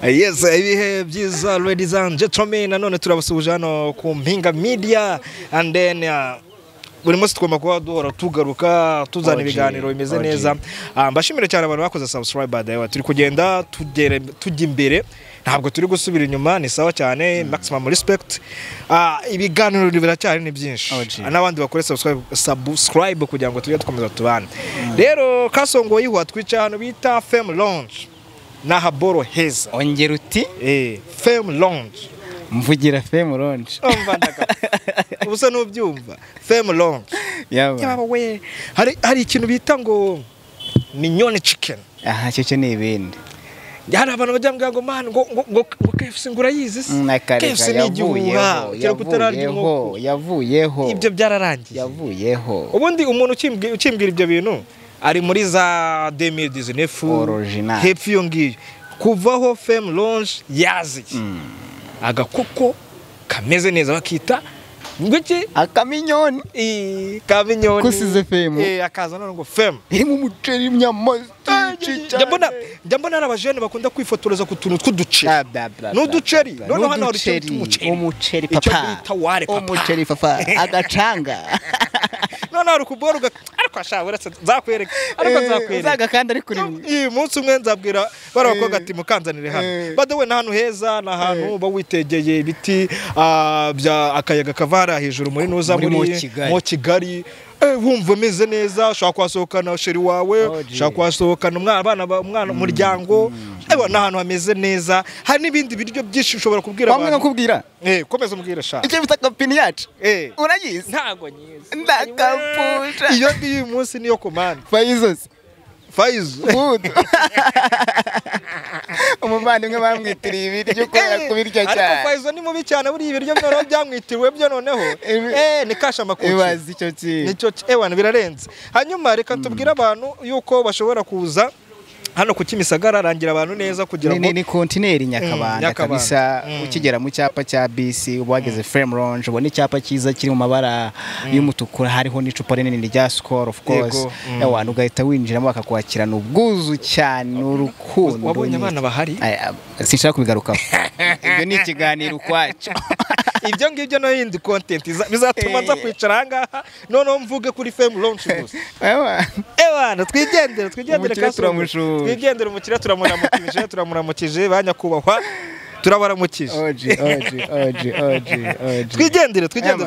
Yes, ibihe byiza ladies and gentlemen, nanone turabasuje hano ku Mpinga Media and then buri munsi twagomba kuba duhora tugaruka tuzana ibiganiro bimeze neza. Mbashimire cyane abantu bakoze subscribe badaye, turi kugenda tujya imbere, ntabwo turi gusubira inyuma, ni sawa cyane. Maximum respect. Ibiganiro biracyari ni byinshi, n'abandi bakore subscribe kugira ngo tujye dukomeza tubane. Rero Kasongo yihuwa twica hano bita Fame Lounge na Haboro Heza. Ongera uti Fame Lounge. Mvugira Fame Lounge. Umva ndaka. Ubusa n'ubyumva. Fame Lounge. Yaba we. Hari ikintu bita ngo mignone chicken. Aha cyo ni ibindi. Hari abantu bajya ngo man ngo KFC ngura yizi. KFC ni igihuha. Yavuyeho. Ibyo byararangiye. Yavuyeho. Ubundi umuntu ukimbwira ibyo bintu ari muri za 2019 original. Hepfo yo ngiyo. Kuvaho Fame Lounge yazi. Agakoko kameze neza bakita ngwiki akaminyoni kaminyoni kusize Fame akaza none ngo Fame iri mu muceri nyamazi ndabona n'abajene bakunda kwifotoreza ku tuntu tw'uduce n'uduceri none hano hari umuceri papa umuceri papa agacanga none hari kuboruga ariko ashabura zakwereka ariko zakwereka zaga kandi ari kuri umunsi umwe nzabwira barakoga ati mukanzanire hano badawe na hano heza na hano bawitegeye ibiti bya akayaga kavara hejuru muri nuza muri mo Kigali. Wumva meze neza, ushaka kwasohokana sheri wawe, ushaka kwasohokana umwana umuryango, n'ahantu hameze neza. Hari n'ibindi biryo byinshi ushobora kubwira abantu. Bamwe nakubwira komeza umbwira sha icyo bita kapini yacu uragize ntago nyiza ndakapusha iyo ndi umunsi niyo command Faizo umuvandimwe bamwitiriye ibiryo kubera kubirya cyane ariko Faizo ni mubi cyane buri ibiryo byoro byamwitiriwe byo noneho ni kasha makuki ibazi icyo nicyo birarenze. Hanyuma reka tubwira abantu yuko bashobora kuza hano ku Kimisagara arangira abantu neza kugira ngo ni kontineri Nyakabanda kabisa. Ukigera mu cyapa cya BC ubageze Fame Lounge ubona icyapa cyiza kiri mu mabara y'umutuku, hariho n'icupa rinini rya Skol of course. Abantu ugahita winjiramo bakakwakirana ubwuzu cyane n'urukundo. Wabonye abana bahari sinshaka kubigarukaho ibyo ni ikiganiro kwacu ibyo ngibyo no yindi content bizatuma nza kwicara hangaha none mvuge kuri Fame Lounge gusa. Twigendere Kasongo. Twigendere umukira turamuramukije banyakubahwa turabaramukije. Twigendere twashene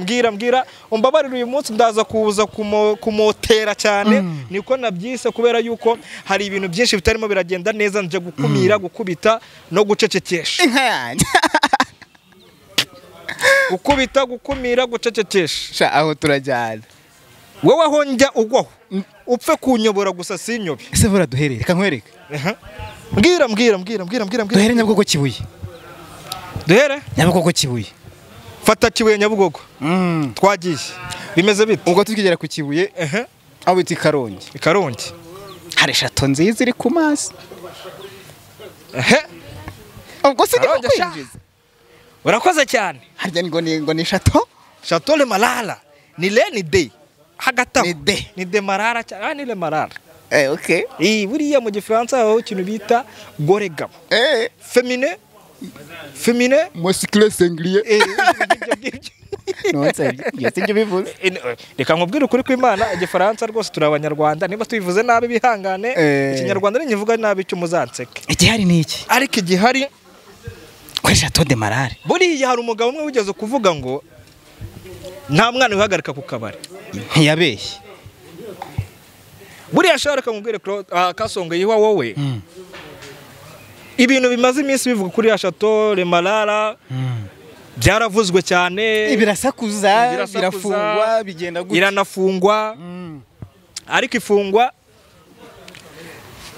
mbwira umbabarira uyu munsi ndaza kuza kumotera cyane niko nabyise kubera yuko hari ibintu byinshi bitarimo biragenda neza, nje gukumira gukubita no gucecekesha inka yanjye gukumira gucecekesha aho turajyana. Wowe aho njya ugwaho upfe kunyobora gusa sinyobe. Ese bura duherere reka nkwereke. Mbwira duhere Nyabugogo Kibuye. Duhere Nyabugogo Kibuye. Fata Kibuye Nyabugogo. Twagiye bimeze bite ubwo tukigera ku Kibuye aho biti Karongi hari shato nziza iri ku mazi. Ubwo se kwinjiza urakoze cyane. harya ngo ni shato le Malala ni Leni Day hagata ni de Marara cyane ni le Marara. Okay. Buriya mu Gifaransa aho ikintu bita goregabo. Féminin masculin singulier. No yasije bivuze. Reka nkubwire ukuri kw'Imana Igifaransa rwose turi Abanyarwanda, niba tubivuze nabi bihangane. Ikinyarwanda ni nyivuga nabi cyo muzanseke. Igihari ni iki? Ariko igihari kuri Chateau de Marare. Buriya hari umugabo umwe wigeze kuvuga ngo nta mwana wihagarika ku kabari. Ntiyabeshye. Buriya sharaka nkubwire Kasongo yiwa wowe. Ibintu bimaze iminsi bivuga kuri ya Chateau le Malala byaravuzwe cyane, ibirasakuza birafungwa bigenda gutya, iranafungwa ariko ifungwa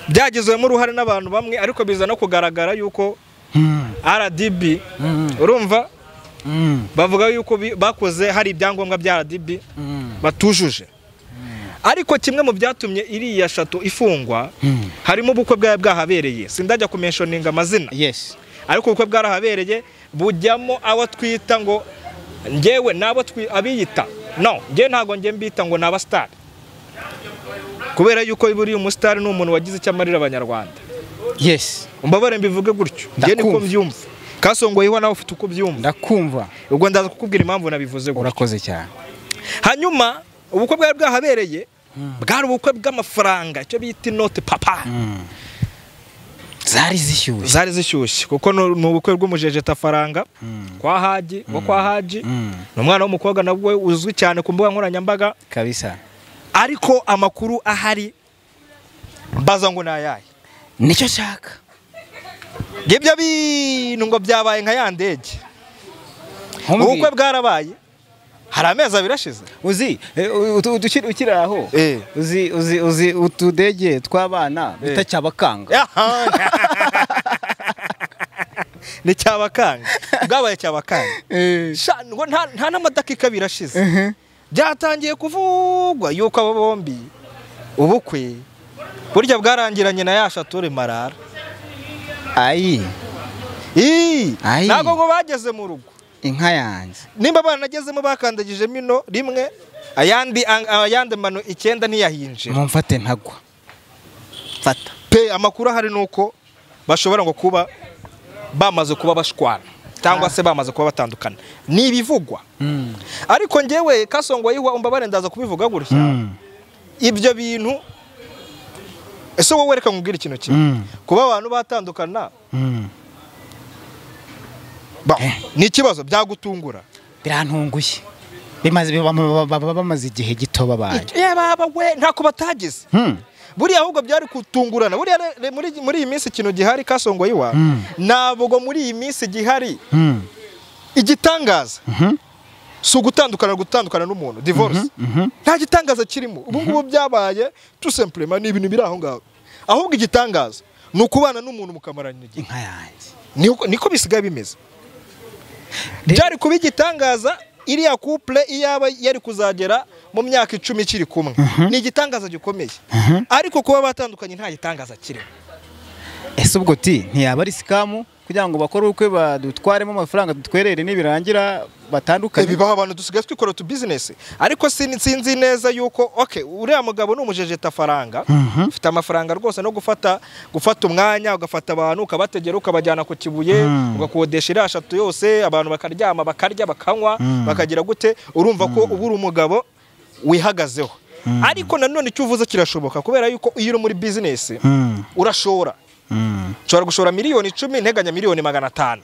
byagezwemo uruhare n'abantu bamwe, ariko biza no kugaragara yuko RDB urumva bavuga yuko bakoze hari ibyangombwa bya RDB batujuje. Ariko kimwe mu byatumye iriya Chateau ifungwa harimo ubukwe bwahabereye, sindajya kumentioninga amazina. Yes. Ariko ubukwe bwarahabereye bujyamo abo twita ngo ngewe nabo abiyita no nge ntago nge mbita ngo naba star kubera yuko buri umustar ni umuntu wagize icyamarira abanyarwanda. Yes, umbabare mbivuge gutyo ngiye niko mbyumva. Kasongo yiwa nawe ufite uko byumva. Ndakumva. Ubwo ndaza kukubwira impamvu nabivuze gutyo. Urakoze cyane. Hanyuma ubukwe bwari bwahabereye bwari ubukwe bw'amafaranga cyo bita inote papa. Zari zishyushye kuko no bukwe bw'umujejeta faranga kwa Haji kwa Haji n'umwana w'umukobwa nabwo uzwi cyane ku mbuga nkoranyambaga kabisa. Ariko amakuru ahari mbaza ngo nayaye nicyo shaka ibyo bintu ngo byabaye nka yandege. Ubukwe bwarabaye hari amezi abirashize uzi ukiri aho uzi utudege tw'abana bita cyabakanga ni cyabakanga bwabaye cyabakanga ngo nta n'amadakika birashize byatangiye kuvugwa yuko abo bombi ubukwe burya bwarangiranye na yashature marara. Ntabwo ngo bageze mu rugo inka yanjye nimba banagezemo bakandagije mino rimwe ayandi mano 9 ntiyahinje mumfate ntagwa fata pe. Amakuru ahari nuko bashobora ngo kuba bamaze kuba bashwana cyangwa se bamaze kuba batandukana nibivugwa. Ariko ngewe Kasongo yiwa umbabare ndaza kubivuga gutya ibyo bintu. Ese wowe reka nkubwira ikintu kimwe kuba abantu batandukana ni ikibazo byagutungura. Birantunguye bamaze igihe gito babaye. Baba we ntako batagize buriya ahubwo byari kutungurana. Buriya muri iyi minsi ikintu gihari Kasongo yiwa nabwo muri iyi minsi gihari igitangaza so gutandukana n'umuntu divorce nta gitangaza kirimo. Ubu ngubu byabaye tout simplement ni ibintu biri aho ngaho. Ahubwo igitangaza ni ukubana n'umuntu mukamarana igihe. Inka yanjye niko bisigaye bimeze. Byari kuba igitangaza iriya couple iyaba yari kuzagera mu myaka 10 kiri kumwe ni igitangaza gikomeye. Ariko kuba batandukanye nta gitangaza kirimo. Ese ubwo ntiyaba ari scam kugira ngo bakore ukwe badutwaremo amafaranga dutwerere nibirangira batandukanye. Bibaho abantu dusigaye twikora tu business. Ariko sinzi neza yuko uriya mugabo ni umujejeta faranga ufite amafaranga rwose no gufata umwanya ugafata abantu ukabategera ukabajyana ku Kibuye ugakodesha irashatu yose abantu bakaryama bakarya bakanywa bakagira gute. Urumva ko ubura umugabo wihagazeho. Ariko nanone icyo uvuze kirashoboka kubera yuko iyo uri muri business urashora nshobora gushora miliyoni 10 nteganya miliyoni 500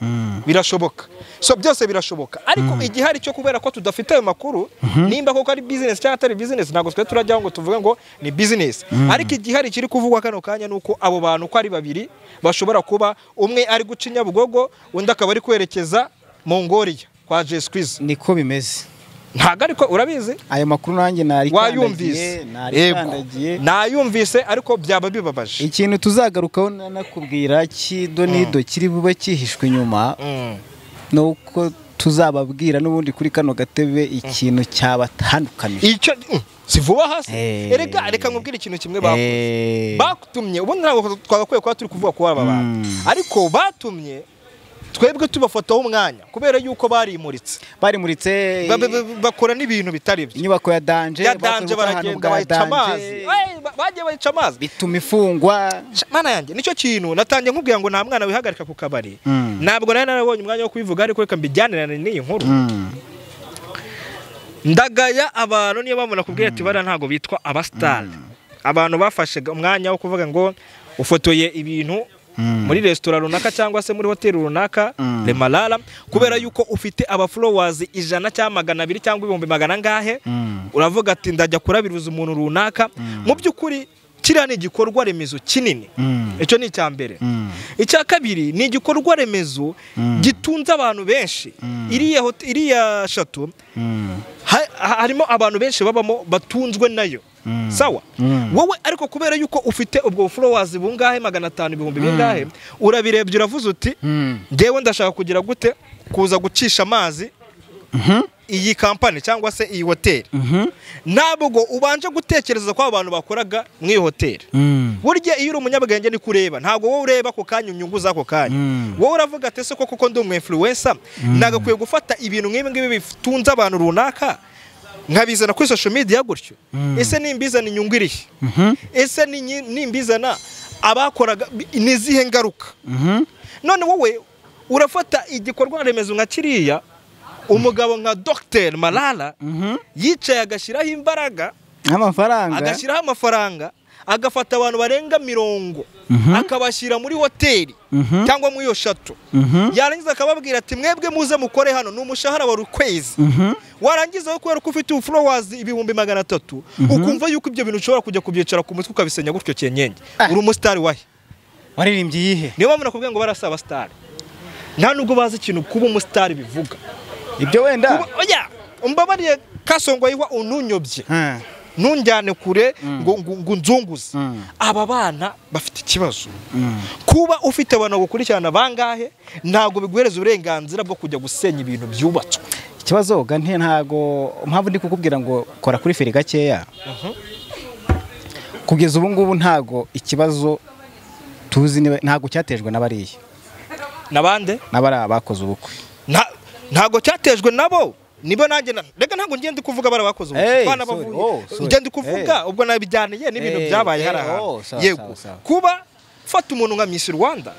birashoboka. So byose birashoboka. Ariko igihari cyo kubera ko tudafite ayo makuru nimba koko ari business cyangwa atari business ntago twe turajyaho ngo tuvuge ngo ni business. Ariko igihari kiri kuvugwa kano kanya nuko abo bantu ko ari babiri bashobora kuba umwe ari gucinya Bugogo undi akaba ari kwerekeza Mongolia kwa Jesquiz. Niko bimeze ntago ariko urabizi ayo makuru nanjye wayumvise nayumvise ariko byaba bibabaje. Ikintu tuzagarukaho nakubwira kidonido kiri bube kihishwe inyuma nuko tuzababwira n'ubundi kuri kano gatebe ikintu cyabatandukanije. Icyo sivuba hasi reka nkubwira ikintu kimwe bakutumye ubundi ntabwo twagakwiye kuba turi kuvuga ko aba bantu ariko batumye twebwe tubafataho umwanya kubera yuko barimuritse bakora n'ibintu bitari byo. Inyubako ya danje baragenda bayica amazi bagiye bayica amazi bituma ifungwa. Mana yanjye nicyo kintu natangiye nkubwira ngo nta mwana wihagarika ku kabari. Ntabwo narabonye umwanya wo kubivuga ariko reka mbijyanirane n'iyi nkuru. Ndagaya abantu niyo bamuna kubwira ati bara ntago bitwa abastar. Abantu bafashe umwanya wo kuvuga ngo ufotoye ibintu muri restaurant runaka cyangwa se muri hotel runaka Le Malala kubera yuko ufite aba followers 100 cyangwa 200 cyangwa 100 ngahe uravuga ati ndajya kurabiruza umuntu runaka. Mu byukuri kiriya ni igikorwa remezo kinini. Icyo ni icyambere. Icya kabiri ni igikorwa remezo gitunze abantu benshi. Iriya shatu harimo abantu benshi babamo batunzwe nayo. Sawa wowe ariko kubera yuko ufite ubwo followers bungahe 500 ibihumbi bingahe urabirebye uravuze uti ngewe ndashaka kugira gute kuza gucisha amazi iyi kampani cyangwa se iyi hotel. Ntabwo ubanje gutekereza ko abantu bakoraga mu iyi hotel. Burya iyo uri umunyabwenge ni kureba ntabwo wowe ureba ko kanya inyungu zako kanya. Wowe uravuga ati se koko ndi umu influencer nagakwiye gufata ibintu nk'ibi bitunze abantu runaka nkabizana kuri social media gutyo ese nimbizana inyungu irihe ese nimbizana abakoraga nizihe ngaruka none wowe urafata igikorwa remezo nka kiriya umugabo nka Dr Malala yicaye agashiraho imbaraga agashyiraho amafaranga agafata abantu barenga 70 akabashyira muri hoteli cyangwa muri yo shato yarangiza akababwira ati mwebwe muze mukore hano n'umushahara wa rukwezi warangiza kubera ko ufite followers 300 ukumva yuko ibyo bintu ushobora kujya kubyicara ku mutwe ukabisenya gutyo cyenyenye uri umustar wahe waririmbye yihe niyo mpamvu nakubwiye ngo barasaba star nta nubwo bazi ikintu kuba umustar bivuga ibyo wenda oya umbabariye Kasongo yiwa ununyobye nunjyane kure ngo nzunguze aba bana bafite ikibazo kuba ufite abantu gukurikirana bangahe ntago biguhereza uburenganzira bwo kujya gusenya ibintu byubatswe ikibazo gante ntago mpamvu ndi kukubwira ngo kora kuri feri gakeya kugeza ubu ngubu ntago ikibazo tuzi ntago cyatejwe n'abariye nabande nabara bakoze ubukwe ntago cyatejwe nabo nibo nanjye rega ntago ngende kuvuga barabakoze bana bavuye ngende kuvuga ubwo nabijyaniye n'ibintu byabaye haraha yego kuba fata umuntu nka Miss Rwanda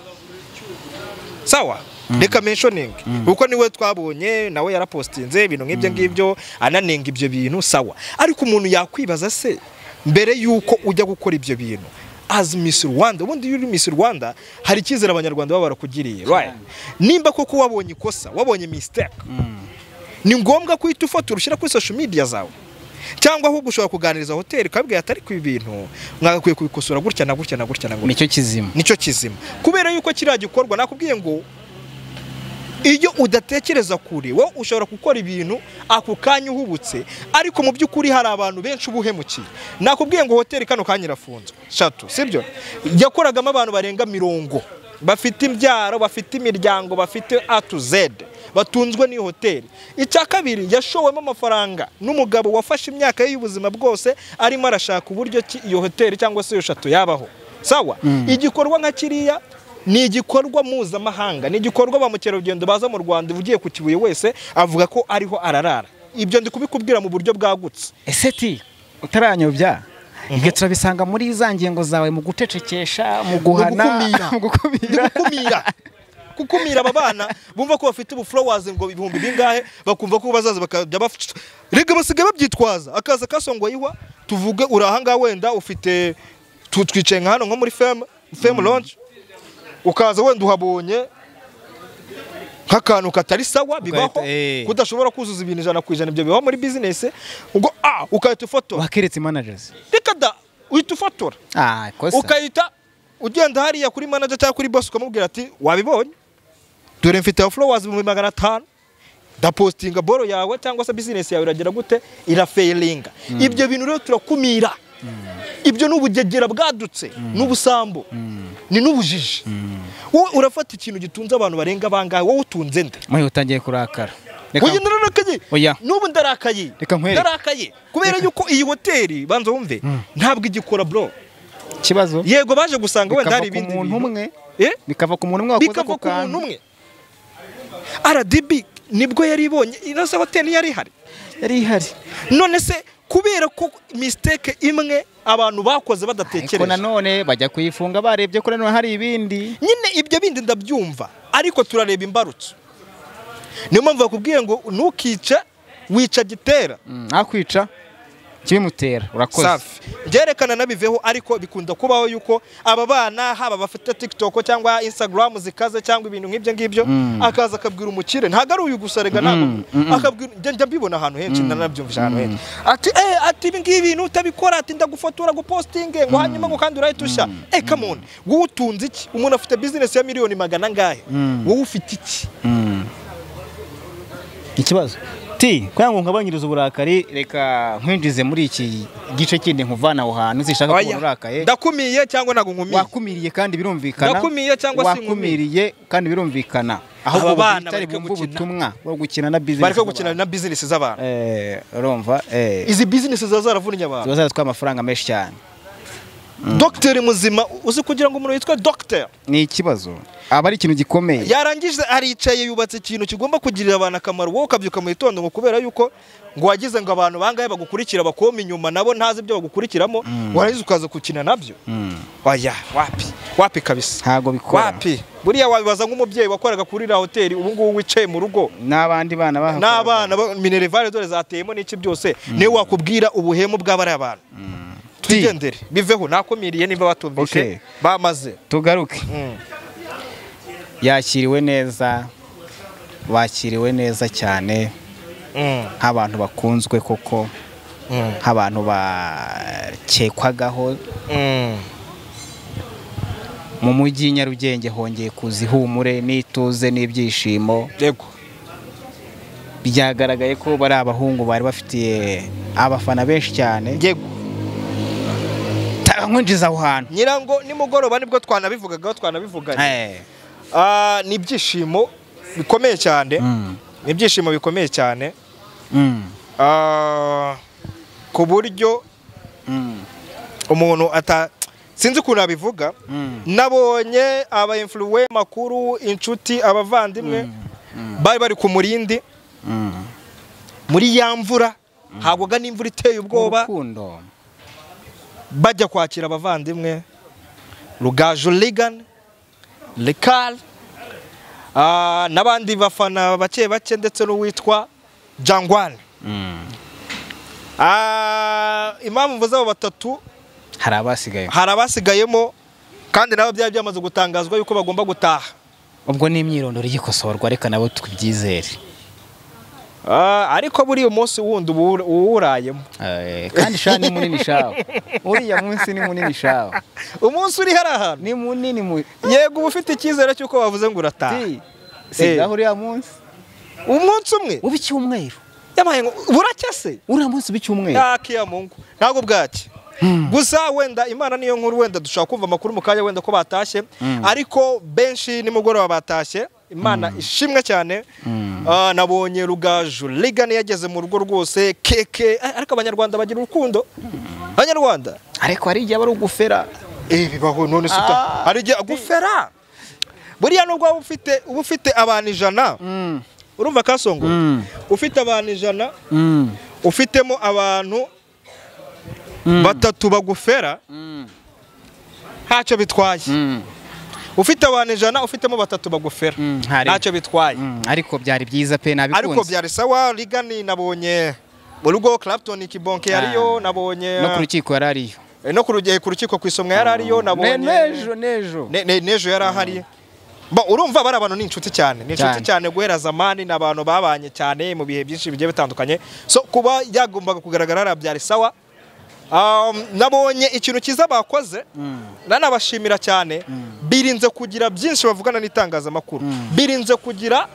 sawa reka mentioning uko niwe twabonye nawe yarapostinze ibintu nk'ibyo ngibyo ananenga ibyo bintu sawa ariko umuntu yakwibaza se mbere yuko ujya gukora ibyo bintu as Miss Rwanda ubundi yuri Miss Rwanda hari ikizera abanyarwanda baba barakugiriye right nimba koko wabonye ikosa wabonye mistake ni ngombwa kwita ufata urushira kuri social media zawe cyangwa ahubwo ushobora kuganiriza hoteli kabwiye atari ku ibintu mwagakwiye kubikosora gutya na gutya na gutya na gutya nicyo kizima kubera yuko kiriya gikorwa nakubwiye ngo iyo udatekereza kure wo ushobora gukora ibintu ako kanya uhubutse ariko mu by'ukuri hari abantu benshi ubuhemukiye nakubwiye ngo hoteli kano kanya irafunzwe shato sibyo yakoragamo abantu barenga 70 bafite imbyaro bafite imiryango bafite A to Z batunzwe ni hoteli icya kabiri yashowemo amafaranga n'umugabo wafashe imyaka y'ubuzima bwose arimo arashaka uburyo iyo hoteli cyangwa se iyo shato yabaho sawa igikorwa nka kiriya ni igikorwa mpuzamahanga ni igikorwa ba mukerarugendo baza mu Rwanda ugiye ku Kibuye wese avuga ko ariho ararara ibyo ndi kubikubwira mu buryo bwagutse eseti utaranyobya ibyo turabisanga muri za ngingo zawe mu gucecekesha mu guhana mu gukumira aba bana bumva ko bafite ubuflowers ngo ibihumbi bingahe bakumva ko bazaza bakajya rega basigaye babyitwaza akaza Kasongo yiwa tuvuge urahanga wenda ufite tutwicaye nka hano nko muri femme lounge ukaza wenda uhabonye nk'akantu katari sawa bibaho kudashobora kuzuza ibintu 100% ibyo bibaho muri business ubwo ukahita ufotora wakiretse managers reka da uhita ufotora ukahita ugenda hariya kuri manager cyangwa kuri boss ukamubwira ati wabibonye dore mfite followers 500 ndapostinga boro yawe cyangwa se business yawe iragira gute irafailinga ibyo bintu rero turakumira ibyo n'ubugegera bwadutse n'ubusambo ni n'ubujiji wowe urafata ikintu gitunze abantu barenga bangahe wowe utunze nde mwe utangiye kurakara oya narakaye n'ubu ndarakaye kubera yuko iyi hoteli banza wumve ntabwo igikora bro kibazo yego baje gusanga wenda hari ibindi bintu bikava ku muntu umwe wakoze ku kantu RDB nibwo yaribonye inose hoteli yari ihari none se kubera ko mistake imwe abantu bakoze badatekereje ariko nanone bajya kuyifunga barebye ko nanone hari ibindi nyine ibyo bindi ndabyumva ariko turareba imbarutso niyo mpamvu bakubwiye ngo ntukica wica gitera akwica kibimutera urakoze safi byerekana nabiveho ariko bikunda kubaho yuko aba bana haba bafite TikTok cyangwa Instagram zikaze cyangwa ibintu nk'ibyo ngibyo akaza akabwira umukire ntago ari uyu gusarega ntabwo akabwira njya mbibona ahantu henshi nanabyumvisha ahantu henshi ati ibi ngibi utabikora ati ndagufotora gupostinge ngo hanyuma ngo kandi urayitusha come on wowe utunze iki umuntu afite business ya miliyoni 100 ngahe wowe ufite iki ikibazo kwanga ngo nkabanyiriza uburakari reka nkwinjize muri iki gice kindi nkuvana aho hantu zishaka kubona urakaye ndakumiye cyangwa nago nkumiye wakumiriye kandi birumvikana ndakumiye cyangwa si wakumiriye kandi birumvikana aho bana bari ubutumwa bwo gukina na business bari gukina na business z'abantu urumva izi business zazaravunye abantu zazatwa amafaranga menshi cyane Dr muzima uzi kugira ngo umuntu yitwe Dr ni ikibazo aba ari ikintu gikomeye yarangije aricaye yubatse ikintu kigomba kugirira abantu akamaro wowe ukabyuka mu gitondo ngo kubera yuko ngo wagize ngo abantu bangaye bagukurikira bakoma inyuma nabo ntazi ibyo bagukurikiramo warangiza ukaza gukina nabyo oya wapi kabisa ntago bikora wapi buriya wabibaza nk'umubyeyi wakoraga kuri la hoteli ubu ngubu wicaye mu rugo n'abandi bana Minerval dore zateyemo n'iki byose niwe wakubwira ubuhemu bw'abari abantu tugendere biveho nakomiriye niba batumvise bamaze tugaruke yakiriwe neza bakiriwe neza cyane nk'abantu bakunzwe koko nk'abantu bakekwagaho mu mujyi Nyarugenge hongeye kuza ihumure n'ituze n'ibyishimo yego byagaragaye ko bari abahungu bari bafitiye abafana benshi cyane yego nkwinjiza aho hantu nyirango nimugoroba nibwo twanabivuganye ni ibyishimo bikomeye cyane ni ibyishimo bikomeye cyane ku buryo umuntu sinzi ukuntu abivuga nabonye aba influencer makuru inshuti abavandimwe bari bari ku murindi muri ya mvura hagwaga n'imvura iteye ubwoba bajya kwakira abavandimwe Rugaju Ligan Lekal n'abandi bafana bake ndetse n'uwitwa Jangwan impamvu mvuze abo batatu hari abasigayemo kandi nabo byari byamaze gutangazwa yuko bagomba gutaha ubwo ni imyirondoro y'ikosorwa reka nabo tubyizere ariko buri umunsi wundi uwurayemo kandi sha ni munini shaho uriya munsi ni munini shaho umunsi uri hari ahantu ni munini yego uba ufite icyizere cy'uko bavuze ngo urataha sigaho uriya munsi umunsi umwe uba icyumweru yamaye ngo buracya se uriya munsi uba icyumweru yakiya mungu ntabwo bwacye gusa wenda Imana niyo nkuru wenda dushaka kumva amakuru mu kanya wenda ko batashye ariko benshi nimugoroba batashye Imana ishimwe cyane nabonye Rugaju Ligan yageze mu rugo rwose keke ariko abanyarwanda bagira urukundo abanyarwanda ariko hari igihe bari ugufera bibaho none suta hari igihe agufera buriya nubwo uba ufite abantu 100 urumva Kasongo ufite abantu 100 ufitemo abantu batatu bagufera ntacyo bitwaye ufite abantu 100 ufitemo batatu bagufera ntacyo bitwaye ariko byari byiza pe nabikunze ariko byari sawa Ligan nabonye mu rugo Clapton Kibonke yariyo nabonye no ku rukiko yarariyo no ku rukiko ku isomwa yarariyo nabonye nejo yarahari urumva bari abantu n'inshuti cyane guhera zamani n'abantu babanye cyane mu bihe byinshi bigiye bitandukanye so kuba yagombaga kugaragara byari sawa nabonye ikintu cyiza bakoze nanabashimira cyane birinze kugira byinshi bavugana n'itangazamakuru birinze kugira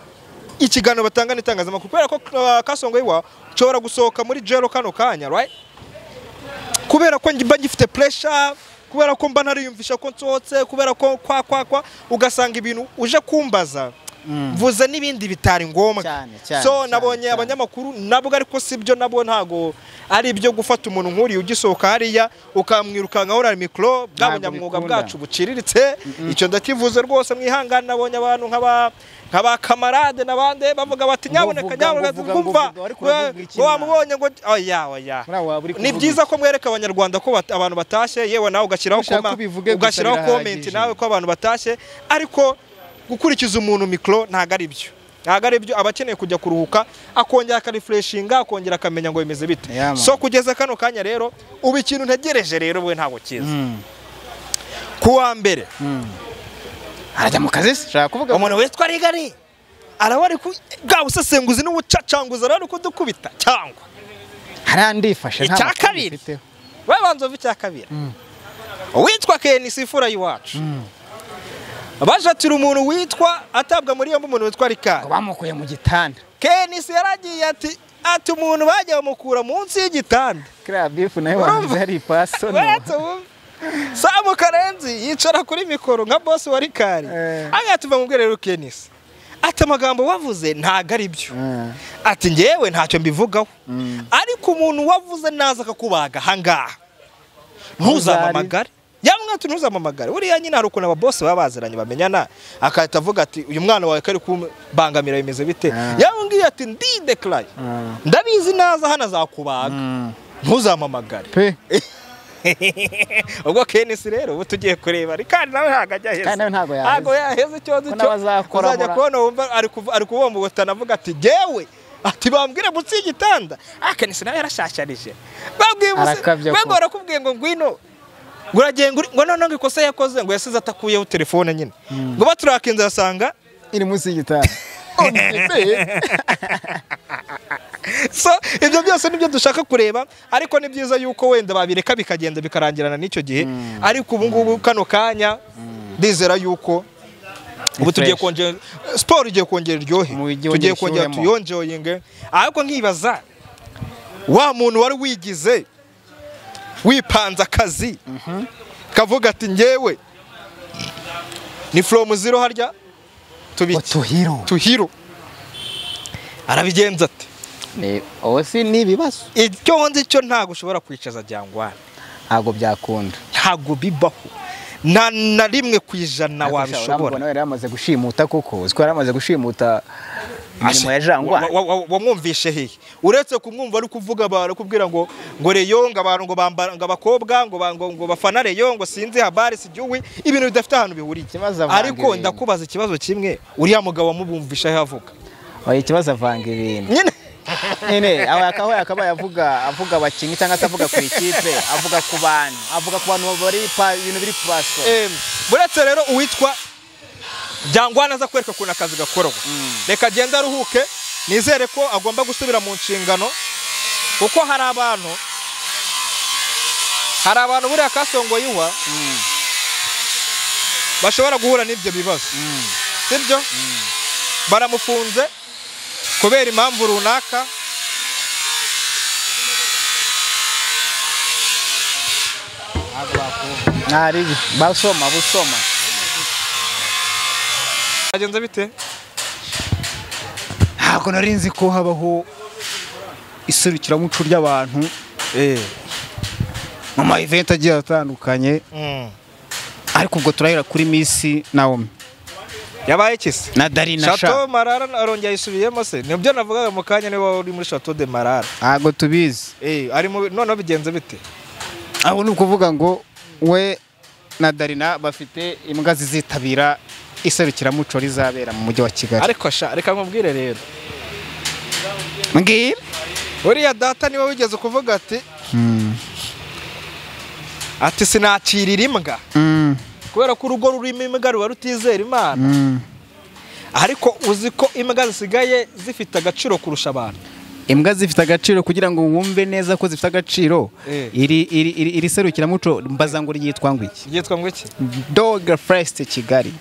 ikiganiro batanga n'itangazamakuru kubera ko Kasongo iwa nshobora gusohoka muri jero kano kanya right kubera ko mba gifite pressure kubera ko mba nariyumvisha ko nsohotse kubera ko kwa ugasanga ibintu uje kumbaza mvuze n'ibindi bitari ngombwa so nabonye abanyamakuru nabwo ariko sibyo nabo ntago ari ibyo gufata umuntu nk'uri ugisohoka hariya ukamwirukanga uri mikro bw'abanyamwuga bwacu buciriritse icyo ndakivuze rwose mwihangana nabonye abantu nk'aba kamarade nabande bavuga bati nyaboneka kumva wamubonye ngo oya ni byiza ko mwereka abanyarwanda ko abantu batashye yewe nawe ugashyiraho comment nawe ko abantu batashye ariko gukurikiza umuntu mikro ntago ari byo abakeneye kujya kuruhuka akongera akarefreshinga akongera akamenya ngo bimeze bite so kugeza kano kanya rero ubu ikintu ntegereje rero we ntago kiza kuwa mbere arajya mu kazi shaka kuvuga umuntu witwa Ligani arabari bwa busesenguzi n'ubucacanguza rero kudukubita cyangwa harandifashe nta cyakabiri babanzo v'icyakabiri witwa Ken Sifura yiwacu bajatira umuntu witwa atabwa muri yombi umuntu witwa Rikari bamukuye mu gitanda Ken yaragiye ati umuntu bajya bamukura munsi y'igitanda Club nayo wanze hari paso Samu Karenzi yicara kuri mikoro nka boss wa Rikari agatuva mu bwerero Ken ati amagambo wavuze ntago ari byo ati ngewe ntacyo mbivugaho ariko umuntu wavuze naza akakubaga hangaha ntuzamamagare yamwe ntuzamamagare uriya nyine hari ukuntu ababosi baba baziranye bamenyana akahita avuga ati uyu mwana wawe kari kubangamira bimeze bite yambwiye ati ndideclare ndabizi naza hano azakubaga ntuzamamagare ubwo Kenisi rero ubu tugiye kureba kandi nawe hagajya heza ntago yaheze icyozo cyo uzajya kubona wumva ari kubombogotana avuga ati jewe ati bambwire munsi y'igitanda Kenisi nawe yarashashanije bagora kubwiye ngo ngwino nguragiye ngo none ikosa yakoze ngo yasize atakuyeho telefone nyine ngo baturakinze asanga iri munsi y'igitanda so ibyo byose nibyo dushaka kureba ariko ni byiza yuko wenda babireka bikagenda bikarangirana n'icyo gihe ariko ubu ngubu kano kanya ndizera yuko ubu tugiye kongera sport igiye kongera iryohe tugiye kongera tuyonjoyinge ariko nkibaza wa muntu wari wigize wipanza akazi kavuga ati ngewe ni from zero harya to hero arabigenza ati osi nibibazo icyo nzi cyo ntago ushobora kwicaza Jangwana ntago byakunda ntago bibaho na rimwe kwijana wabishobora nawe yaramaze gushimuta koko uziko yaramaze gushimuta imirimo ya Jangwana wamwumvishe hehe uretse kumwumva ari kuvuga barakubwira ngo Reyo ngo abantu ngo bambara ngo abakobwa ngo bafana Reyo ngo sinzi habari sijuwi ibintu bidafite ahantu bihuriye ariko ndakubaza ikibazo kimwe uriya mugabo wamubumvisha he avuga ikibazo avanga ibintu nyine aho yakaba avuga abakinyi cyangwa atavuga ku ikipe avuga ku bantu bari ibintu biri paso buretse rero uwitwa Jangwana aza kwereka kuna akazi gakorwa reka agenda aruhuke nizere ko agomba gusubira mu nshingano kuko hari abantu buriya kasongoye iwa bashobora guhura n'ibyo bibazo sibyo baramufunze kubera impamvu runaka nari busoma agenza bite ntabwo narinzi ko habaho iserukiramuco ry'abantu mu ma event agiye atandukanye ariko ubwo turahera kuri Miss Naomi yabaye kisi na Darina Chateau Marara arongera isubiyemo se nibyo navugaga mu kanya niba uri muri Chateau de Marara ntago tubizi ari mu none bigenze bite aho ni ukuvuga ngo we na Darina bafite imbwa zizitabira iserukiramuco rizabera mu mujyi wa Kigali ariko reka nkubwire rero mbwira uriya data niwe wigeze kuvuga ati sinakirira imbwa kubera ko urugo rurimo imbwa ruba rutizera Imana ariko uzi ko imbwa zisigaye zifite agaciro kurusha abantu imbwa zifite agaciro kugira ngo wumve neza ko zifite agaciro iri serukiramuco mbaza ngo ryitwa ngo iki Dog Fest Kigali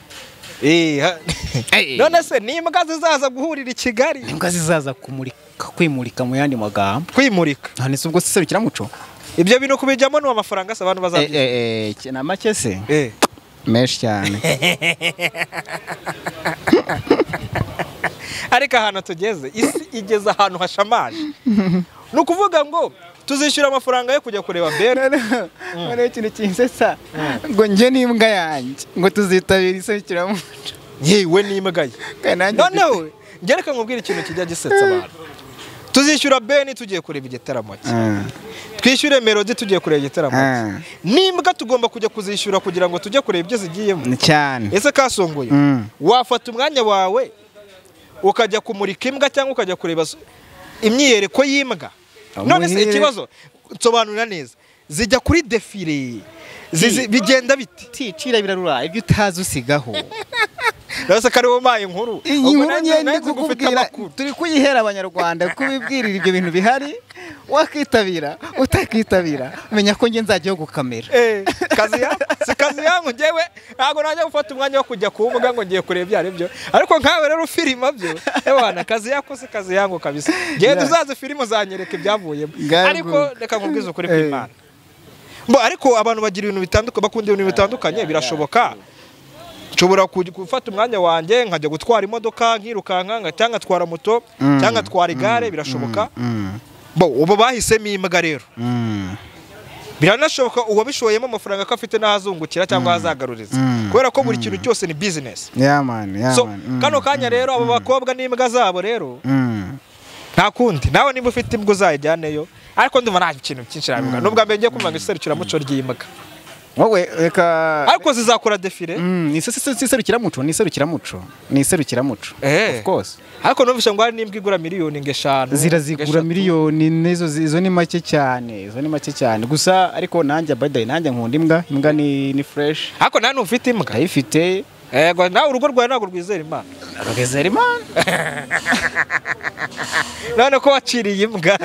none se ni imbwa zizaza guhurira i Kigali imbwa zizaza kwimurika mu yandi magambo kwimurika none se ubwo serukiramuco ibyo bintu kubijyamo n'uwo amafaranga se abantu bazagira na make se menshi cyane ariko ahantu tugeze isi igeze ahantu hashamaje ni ukuvuga ngo tuzishyura amafaranga yo kujya kureba bene none ikintu kinsetsa ngo njye n'imbwa yanjye ngo tuzitabira iserukiramuco yewe n'imbwa ye noneho ngereka nkubwire ikintu kijya gisetsa abantu tuzishyura bene tugiye kureba igitaramo cye twishyure Melody tugiye kureba igitaramo cye n'imbwa tugomba kujya kuzishyura kugira ngo tujye kureba ibyo zigiyemo cyane ese kasongoye wafata umwanya wawe ukajya kumurika imbwa cyangwa ukajya kureba imyiyereko y'imbwa none se ikibazo nsobanurira neza zijya kuri defile bigenda biti cira birarura ibyo utazi usigaho rasa kare womaye inkuru nyende kukubwira turi kuyihera abanyarwanda kubibwirira ibyo bintu bihari wakitabira utakitabira menya ko nge nzajya gukamera kazi yangu ngewe ntago najya gufata umwanya wo kujya ku mbuga ngo ngiye kureba ibyo aribyo ariko nkawe rero filima byo ebana kazi yako se kazi yangu kabisa ngiye tuzaze filime zanyereka ibyavuyemo ariko reka nkubwize ukuri kw'Imana ariko abantu bagira ibintu bitandukanye bakunda ibintu bitandukanye birashoboka nshobora gufata umwanya wanjye nkajya gutwara imodoka nkirukanka cyangwa ngatwara moto cyangwa ngatwara igare birashoboka ubu bahisemo imbwa rero biranashoboka uwabishoyemo amafaranga ko afite n'ahazungukira cyangwa ahazagaruriza kubera ko buri kintu cyose ni business. So kano kanya rero abo bakobwa n'imbwa zabo rero nta kundi nawe niba ufite imbwa uzayijyaneyo ariko ndumva nta kintu cyinshi rabivuga nubwo mbere ngiye kumva ngo iserukiramuco ry'imbwa wowe reka ariko zizakora defile ni iserukiramuco of course ariko numvise ngo hari n'imbwa igura miliyoni ngeshanu zirazigura miliyoni nezo izo ni make cyane gusa ariko nanjye badayi nanjye nkunda imbwa ni fresh ariko nawe ufite imbwa ayifite yego nawe urugo rwawe ntabwo rwizera Imana none ko waciriye imbwa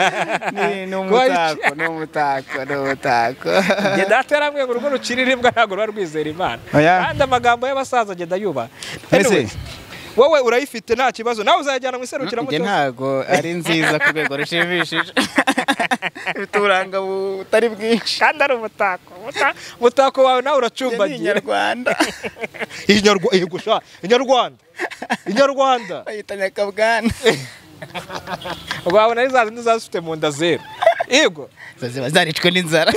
ni umutako genda ateramwe ngo urugo rucirira imbwa ntabwo ruba rwizera Imana kandi amagambo y'abasaza agenda yuba wowe urayifite nta kibazo nawe uzajyana mu iserukiramuco ntago ari nziza ku rwego rushimishije uturanga butari bwinshi kandi ari umutako wawe nawe uracumbagira Inyarwanda Inyarwanda bayita nyakabwana wabona ari za zindi zafite mu nda zero yego zaricwe n'inzara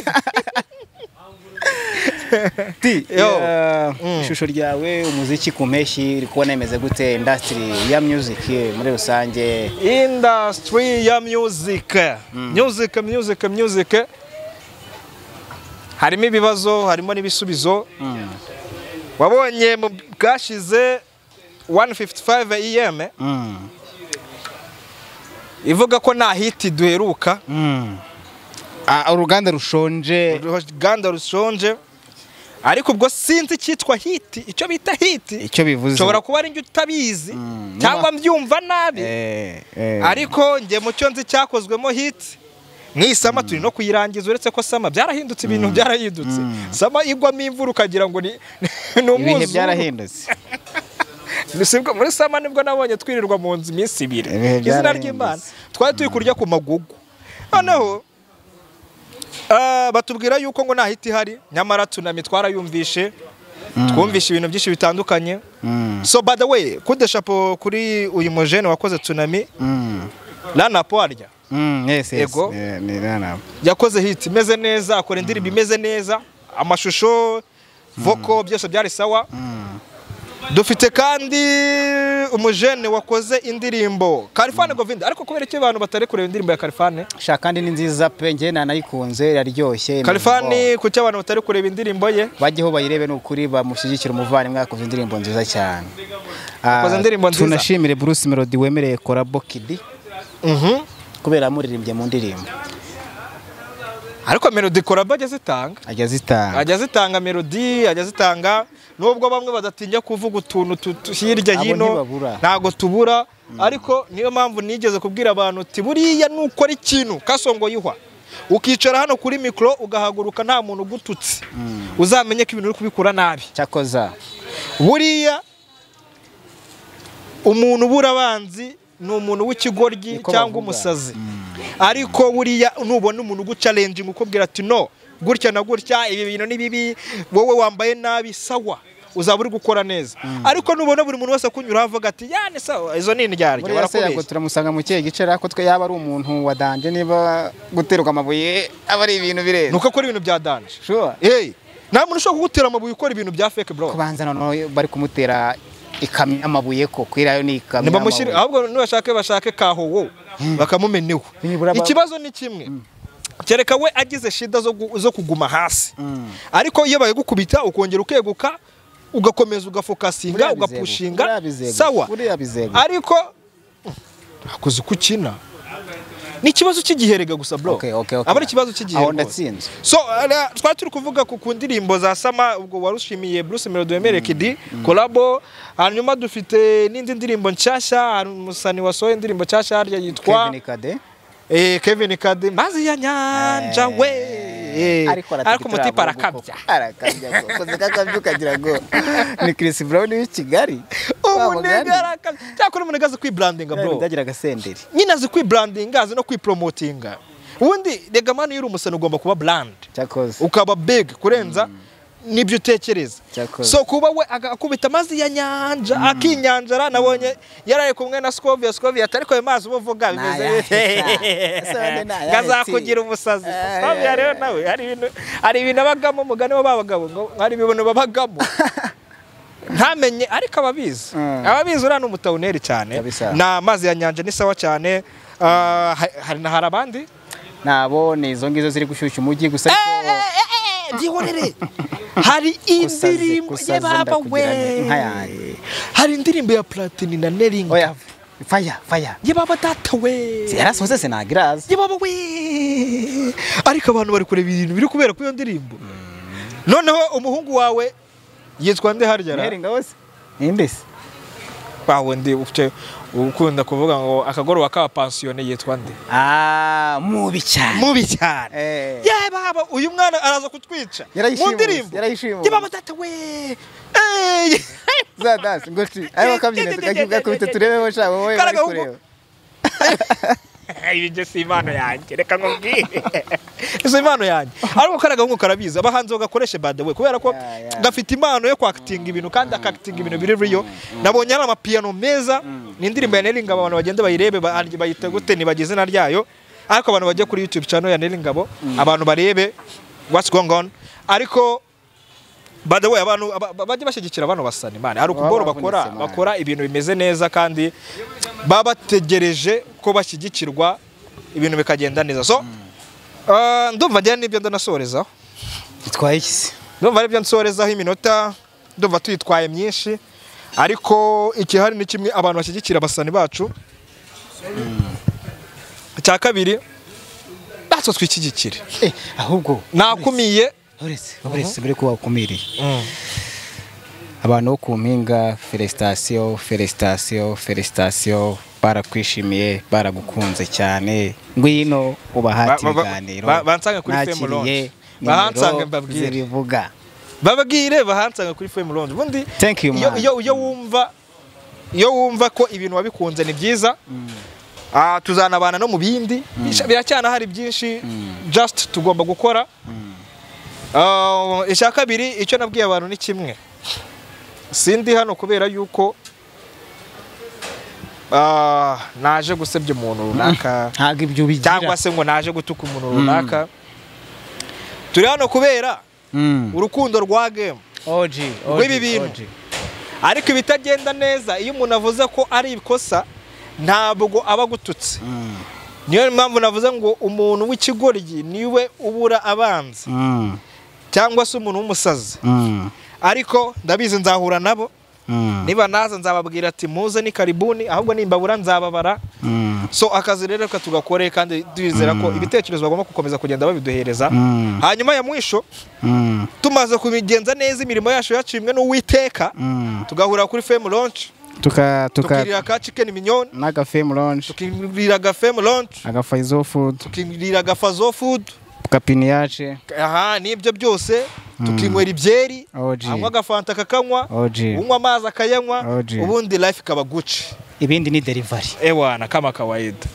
ishusho ryawe umuziki ku mpeshyi uri kubona imeze gute industry ya music muri rusange industry ya music harimo ibibazo harimo n'ibisubizo wabonye mu bwashize 155 AM ivuga ko nta hit duheruka uruganda rushonje ariko ubwo sinzi icyitwa hit icyo bita hit icyo bivuze ushobora kuba ari njye utabizi cyangwa mbyumva nabi ariko njye mu cyo nzi cyakozwemo hit nk'isama turi no kuyirangiza uretse ko sama byarahindutse ibintu byarahindutse sama igwamo imvura ukagira ngo ni umuzu ibihe byarahindutse muri sama nibwo nabonye twirirwa mu nzu iminsi 2 izina ry'Imana twari turi kurya ku magugu noneho batubwira yuko ngo nta hiti hari nyamara Tsunami twarayumvishe twumvishe ibintu byinshi bitandukanye so by the way kude chapeau kuri uyu mujene wakoze Tsunami Rana Poarya yego ni Rana yakoze hit imeze neza akora indirimbo imeze neza amashusho vocal byose byari sawa dufite kandi umujene wakoze indirimbo Kalifane Govinda ariko kubera iki abantu batari kureba indirimbo ya Kalifane shaka kandi ni nziza pe nge nanayikunze yaryoshye Kalifane kuki abantu batari kureba indirimbo ye bajyeho bayirebe n'ukuri bamushyigikira umuvandimwe yakoze indirimbo nziza cyane akoze indirimbo nziza tunashimire Bruce Melody wemereye Collabo Kid kubera amuririmbye mu ndirimbo ariko Melody Collabo ajya zitanga Melody ajya zitanga nubwo bamwe badatinya kuvuga utuntu hirya hino ntago tubura ariko niyo mpamvu nigeze kubwira abantu ati buriya nukora ikintu kasongo yihwa ukicara hano kuri micro ugahaguruka nta muntu ugututse uzamenye ko ibintu uri kubikora nabi cyakoza buriya umuntu burabanzi ni umuntu w'ikigoryi cyangwa umusazi ariko buriya nubona umuntu uguchallenging ukubwira ati no gutya na gutya ibi bintu ni bibi wowe wambaye nabi sawa uzaba uri gukora neza ariko nubona buri muntu wese kunyura avuga ati yani sawa izo ni indyarya barakubeshya turamusanga mu kihe gice ariko twe yaba ari umuntu wa danje niba guterwa amabuye aba ari ibintu birenze nuko akora ibintu bya danje sure nta muntu ushobora kugutera amabuye ukora ibintu bya fake bro kubanza none bari kumutera ikamya amabuye ko kwirayo ni ikamya amabuye ahubwo bashake kahowo bakamumeneho ikibazo ni kimwe kereka we agize shida zo kuguma hasi ariko iyo bayegukubita ukongera ukeguka ugakomeza ugafokasinga ugapushinga sawa ariko akoze kukina ni ikibazo cy'igiherega gusa bro aba ari ikibazo cy'igiherega so twari turi kuvuga ku ndirimbo za sama ubwo warushimiye Bruce Melody wemereye Kid Collabo hanyuma dufite n'indi ndirimbo nshyashya umusani wasohoye indirimbo nshyashya harya yitwa Kevin Kade mazi ya nyanja we ariko mutipa arakabya koze kakabyo kagira ngo ni Chris Brown w'Ikigali umunega arakabya cyakora umunega azi kwibrandinga bro ndagira gasenderi nyina azi kwibrandinga azi no kwipromotinga ubundi rega mani yuri umusani ugomba kuba brand cyakoze ukaba big kurenza nibyo utekereza. So kuba we akubita amazi ya nyanja akinyanjara nabonye yaraye kumwe na Scovia ariko ayo mazi uvuga bimeze gazakugira umusazi. Scovia rero nawe hari ibintu abagamo mugane w'abagabo ngo hari ibintu babagamo ntamenye ariko ababizi urana umutawuneri cyane na mazi ya nyanja ni sawa cyane. Hari abandi nabone izo ngizo ziri gushyushya umujyi gusa gihorere hari indirimbo y'ababa we hari indirimbo ya Platini na Neringa oya fire y'ababa data we yarasoze sinagiraza y'ababa we ariko abantu bari kureba ibintu biri kubera ku iyo ndirimbo. Noneho umuhungu wawe yitwa nde harya Neringa wose imbese bawe ndi ufite ukunda kuvuga ngo akagoroba ka pensione yitwa nde? Mubi cyane ye baba uyu mwana araza kutwica mu ndirimbo yarayishimye baba data we zadas ngoti ayo kabyine tukagivuga ko biteturebeho shabo wowe bari kureba ibyo si impano yanjye reka nkubwire izo impano yanjye ariko karaga nko karabiza abahanze bagakoresha bad way kubera ko gafite impano yo kwacting ibintu kandi akacting ibintu biri real. Nabonye ari amapiano meza ni indirimbo ya Neringa abantu bagenda bayirebe bayita gute nibagize na ryayo ariko abantu bajye kuri YouTube channel ya Neringa abantu barebe what's going on ariko by the way abantu bajye bashyigikira abantu basana imana hari ukugoro bakora ibintu bimeze neza kandi babategereje ko bashyigikirwa ibintu bikagenda neza. So ndumva njye nibyo ndanasorezaho gitwaye iki ndumva aribyo nsorezaho iminota ndumva tuyitwaye myinshi ariko ikihari ni kimwe abantu bashyigikira basani bacu cya kabiri natwe twikigikire ahubwo nakumiye uretse buri kuba ukumiriye abantu bo ku mpinga felicitation barakwishimiye baragukunze cyane ngwino ubahati ibiganiro bansanga kuri Fame Lounge bahansanga mbabwire bivuga babagire bahansanga kuri Fame Lounge ubundi iyo wumva ko ibintu wabikunze ni byiza tuzanabana no mu bindi biracyana hari byinshi just tugomba gukora. Icya kabiri icyo nabwiye abantu ni kimwe sindi hano kubera yuko naje gusebya umuntu runaka ntago ibyo bigira cyangwa se ngo naje gutuka umuntu runaka turi hano kubera urukundo rwa game rw'ibi bintu ariko ibitagenda neza iyo umuntu avuze ko ari ikosa ntabwo aba gututse. Niyo mpamvu navuze ngo umuntu w'ikigoryi niwe ubura abanza cyangwa se umuntu w'umusazi ariko ndabizi nzahura nabo niba naza nzababwira ati muze ni karibuni ahubwo nimbabura nzababara. So akazi rero katugakore kandi duizera ko ibitekerezo bagomba gukomeza kugenda babiduhereza hanyuma ya mwisho tumaze kubigenza neza imirimo yacu yacimwe n'Uwiteka tugahura kuri Fame Lounge tukirira ka chicken mignon naga Fame Lounge tukirira ga Fame Lounge agafaizo food tukirira gafazo food kapini yace nibyo byose tukinywera ibyeri anywa agafanta kakanywa unywa amazi akayanywa ubundi life kaba guci ibindi ni delivery ewana kama kawaida.